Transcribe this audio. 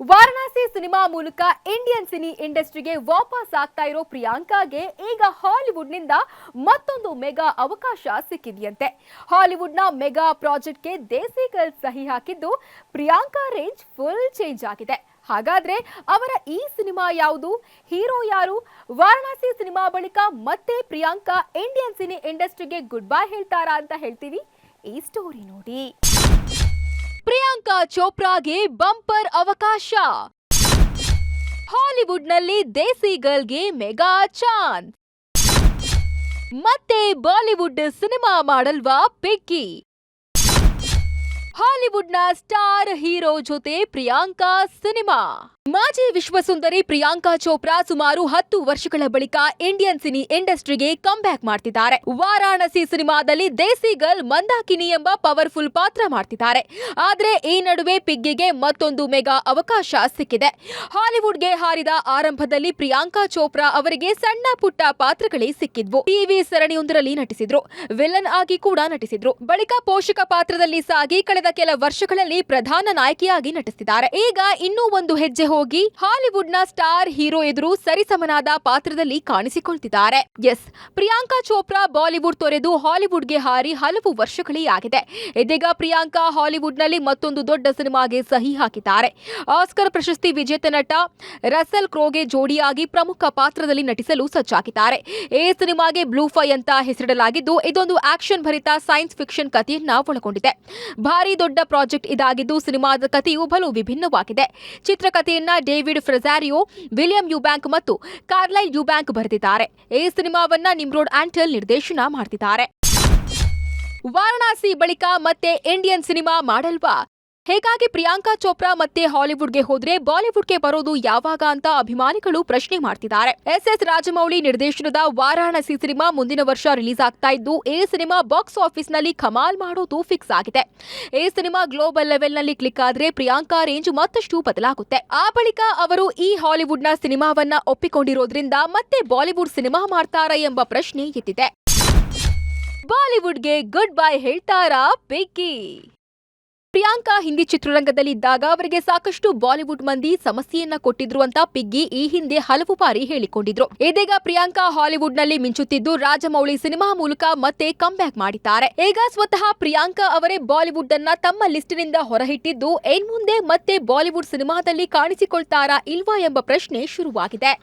Varanasi cinema ಮೂಲಕ Indian cine ಇಂಡಸ್ಟ್ರಿಗೆ ವಾಪಸ್ ಆಗ್ತಾ ಇರೋ ಪ್ರಿಯಾಂಕಾಗೆ ಈಗ ಹಾಲಿವುಡ್ನಿಂದ ಮತ್ತೊಂದು ಮೆಗಾ ಅವಕಾಶ ಸಿಕ್ಕಿದೆಯಂತೆ. ಹಾಲಿವುಡ್ನ ಮೆಗಾ ಪ್ರಾಜೆಕ್ಟ್ಗೆ ದೇಸಿ ಗರ್ಲ್ ಸಹಿ ಹಾಕಿದ್ದು ಪ್ರಿಯಾಂಕಾ ರೇಂಜ್ ಫುಲ್ ಚೇಂಜ್ ಆಗಿದೆ. ಹಾಗಾದ್ರೆ ಅವರ ಈ ಸಿನಿಮಾ ಯಾವುದು, ಹೀರೋ ಯಾರು? ವಾರಣಾಸಿ ಸಿನಿಮಾ ಬಳಿಕ ಮತ್ತೆ ಪ್ರಿಯಾಂಕಾ ಇಂಡಿಯನ್ ಸಿನಿ ಇಂಡಸ್ಟ್ರಿಗೆ ಗುಡ್ ಬೈ ಹೇಳ್ತಾರಾ ಅಂತ ಹೇಳ್ತೀವಿ. ಈ ಸ್ಟೋರಿ ನೋಡಿ. ಪ್ರಿಯಾಂಕಾ ಚೋಪ್ರಾಗೆ ಬಂಪರ್ ಅವಕಾಶ. ಹಾಲಿವುಡ್ನಲ್ಲಿ ದೇಸಿ ಗರ್ಲ್ಗೆ ಮೆಗಾ ಚಾನ್ಸ್. ಮತ್ತೆ ಬಾಲಿವುಡ್ ಸಿನಿಮಾ ಮಾಡಲ್ವಾ ಪಿಗ್ಗಿ? ಹಾಲಿವುಡ್ನ ಸ್ಟಾರ್ ಹೀರೋ ಜೊತೆ ಪ್ರಿಯಾಂಕಾ ಸಿನಿಮಾ. ಮಾಜಿ ವಿಶ್ವಸುಂದರಿ ಪ್ರಿಯಾಂಕಾ ಚೋಪ್ರಾ ಸುಮಾರು 10 ವರ್ಷಗಳ ಬಳಿಕ ಇಂಡಿಯನ್ ಸಿನಿ ಇಂಡಸ್ಟ್ರಿಗೆ ಕಮ್ ಬ್ಯಾಕ್ ಮಾಡ್ತಿದ್ದಾರೆ. ವಾರಾಣಸಿ ಸಿನಿಮಾದಲ್ಲಿ ದೇಸಿ ಗರ್ಲ್ ಮಂದಾಕಿನಿ ಎಂಬ ಪವರ್ಫುಲ್ ಪಾತ್ರ ಮಾಡ್ತಿದ್ದಾರೆ. ಆದ್ರೆ ಈ ನಡುವೆ ಪಿಗ್ಗಿಗೆ ಮತ್ತೊಂದು ಮೆಗಾ ಅವಕಾಶ ಸಿಕ್ಕಿದೆ. ಹಾಲಿವುಡ್ಗೆ ಹಾರಿದ ಆರಂಭದಲ್ಲಿ ಪ್ರಿಯಾಂಕಾ ಚೋಪ್ರಾ ಅವರಿಗೆ ಸಣ್ಣ ಪುಟ್ಟ ಪಾತ್ರಗಳೇ ಸಿಕ್ಕಿದ್ವು. ಟಿವಿ ಸರಣಿಯೊಂದರಲ್ಲಿ ನಟಿಸಿದ್ರು, ವಿಲನ್ ಆಗಿ ಕೂಡ ನಟಿಸಿದ್ರು. ಬಳಿಕ ಪೋಷಕ ಪಾತ್ರದಲ್ಲಿ ಸಾಗಿ ಕಳೆದ ಕೆಲ ವರ್ಷಗಳಲ್ಲಿ ಪ್ರಧಾನ ನಾಯಕಿಯಾಗಿ ನಟಿಸಿದ್ದಾರೆ. ಈಗ ಇನ್ನೂ ಒಂದು ಹೆಜ್ಜೆ ಹೋಗಿ ಹಾಲಿವುಡ್ನ ಸ್ಟಾರ್ ಹೀರೋ ಎದುರು ಸರಿಸಮನಾದ ಪಾತ್ರದಲ್ಲಿ ಕಾಣಿಸಿಕೊಳ್ತಿದ್ದಾರೆ. ಎಸ್, ಪ್ರಿಯಾಂಕಾ ಚೋಪ್ರಾ ಬಾಲಿವುಡ್ ತೊರೆದು ಹಾಲಿವುಡ್ಗೆ ಹಾರಿ ಹಲವು ವರ್ಷಗಳೇ ಆಗಿದೆ. ಇದೀಗ ಪ್ರಿಯಾಂಕಾ ಹಾಲಿವುಡ್ನಲ್ಲಿ ಮತ್ತೊಂದು ದೊಡ್ಡ ಸಿನಿಮಾಗೆ ಸಹಿ ಹಾಕಿದ್ದಾರೆ. ಆಸ್ಕರ್ ಪ್ರಶಸ್ತಿ ವಿಜೇತ ನಟ ರಸೆಲ್ ಕ್ರೋಗೆ ಜೋಡಿಯಾಗಿ ಪ್ರಮುಖ ಪಾತ್ರದಲ್ಲಿ ನಟಿಸಲು ಸಜ್ಜಾಗಿದ್ದಾರೆ. ಈ ಸಿನಿಮಾಗೆ ಬ್ಲೂ ಫೈ ಅಂತ ಹೆಸರಿಡಲಾಗಿದ್ದು, ಇದೊಂದು ಆಕ್ಷನ್ ಭರಿತ ಸೈನ್ಸ್ ಫಿಕ್ಷನ್ ಕಥೆಯನ್ನ ಒಳಗೊಂಡಿದೆ. ಭಾರಿ ದೊಡ್ಡ ಪ್ರಾಜೆಕ್ಟ್ ಇದಾಗಿದ್ದು, ಸಿನಿಮಾದ ಕಥೆಯು ಬಲು ವಿಭಿನ್ನವಾಗಿದೆ. ಚಿತ್ರಕಥೆಯನ್ನ ಡೇವಿಡ್ ಫ್ರೆಜಾರಿಯೋ, ವಿಲಿಯಂ ಯುಬ್ಯಾಂಕ್ ಮತ್ತು ಕಾರ್ಲೈಲ್ ಯುಬ್ಯಾಂಕ್ ಬರೆದಿದ್ದಾರೆ. ಈ ಸಿನಿಮಾವನ್ನ ನಿಮ್ರೋಡ್ ಆಂಟಲ್ ನಿರ್ದೇಶನ ಮಾಡ್ತಿದ್ದಾರೆ. ವಾರಣಾಸಿ ಬಳಿಕ ಮತ್ತೆ ಇಂಡಿಯನ್ ಸಿನಿಮಾ ಮಾಡಲ್ವಾ? ಹೇಗಾಗಿ ಪ್ರಿಯಾಂಕಾ ಚೋಪ್ರಾ ಮತ್ತೆ ಹಾಲಿವುಡ್ಗೆ ಹೋದ್ರೆ ಬಾಲಿವುಡ್ಗೆ ಬರೋದು ಯಾವಾಗ ಅಂತ ಅಭಿಮಾನಿಗಳು ಪ್ರಶ್ನೆ ಮಾಡ್ತಿದ್ದಾರೆ. ಎಸ್ ರಾಜಮೌಳಿ ನಿರ್ದೇಶನದ ವಾರಾಣಸಿ ಸಿನಿಮಾ ಮುಂದಿನ ವರ್ಷ ರಿಲೀಸ್ ಆಗ್ತಾ ಇದ್ದು, ಈ ಸಿನಿಮಾ ಬಾಕ್ಸ್ ಆಫೀಸ್ ನಲ್ಲಿ ಕಮಾಲ್ ಮಾಡೋದು ಫಿಕ್ಸ್ ಆಗಿದೆ. ಈ ಸಿನಿಮಾ ಗ್ಲೋಬಲ್ ಲೆವೆಲ್ ನಲ್ಲಿ ಕ್ಲಿಕ್ ಆದ್ರೆ ಪ್ರಿಯಾಂಕಾ ರೇಂಜ್ ಮತ್ತಷ್ಟು ಬದಲಾಗುತ್ತೆ. ಆ ಬಳಿಕ ಅವರು ಈ ಹಾಲಿವುಡ್ನ ಸಿನಿಮಾವನ್ನ ಒಪ್ಪಿಕೊಂಡಿರೋದ್ರಿಂದ ಮತ್ತೆ ಬಾಲಿವುಡ್ ಸಿನಿಮಾ ಮಾಡ್ತಾರಾ ಎಂಬ ಪ್ರಶ್ನೆ ಎದ್ದಿದೆ. ಬಾಲಿವುಡ್ಗೆ ಗುಡ್ ಬೈ ಹೇಳ್ತಾರಾ ಪಿಗ್ಗಿ? ಪ್ರಿಯಾಂಕಾ ಹಿಂದಿ ಚಿತ್ರರಂಗದಲ್ಲಿ ಇದ್ದಾಗ ಅವರಿಗೆ ಸಾಕಷ್ಟು ಬಾಲಿವುಡ್ ಮಂದಿ ಸಮಸ್ಯೆಯನ್ನ ಕೊಟ್ಟಿದ್ರು ಅಂತ ಪಿಗ್ಗಿ ಈ ಹಿಂದೆ ಹಲವು ಬಾರಿ ಹೇಳಿಕೊಂಡಿದ್ರು. ಇದೀಗ ಪ್ರಿಯಾಂಕಾ ಹಾಲಿವುಡ್ನಲ್ಲಿ ಮಿಂಚುತ್ತಿದ್ದು, ರಾಜಮೌಳಿ ಸಿನಿಮಾ ಮೂಲಕ ಮತ್ತೆ ಕಮ್ ಬ್ಯಾಕ್ ಮಾಡಿದ್ದಾರೆ. ಈಗ ಸ್ವತಃ ಪ್ರಿಯಾಂಕಾ ಅವರೇ ಬಾಲಿವುಡ್ ಅನ್ನ ತಮ್ಮ ಲಿಸ್ಟ್ನಿಂದ ಹೊರಹಿಟ್ಟಿದ್ದು, ಇನ್ಮುಂದೆ ಮತ್ತೆ ಬಾಲಿವುಡ್ ಸಿನಿಮಾದಲ್ಲಿ ಕಾಣಿಸಿಕೊಳ್ತಾರಾ ಇಲ್ವಾ ಎಂಬ ಪ್ರಶ್ನೆ ಶುರುವಾಗಿದೆ.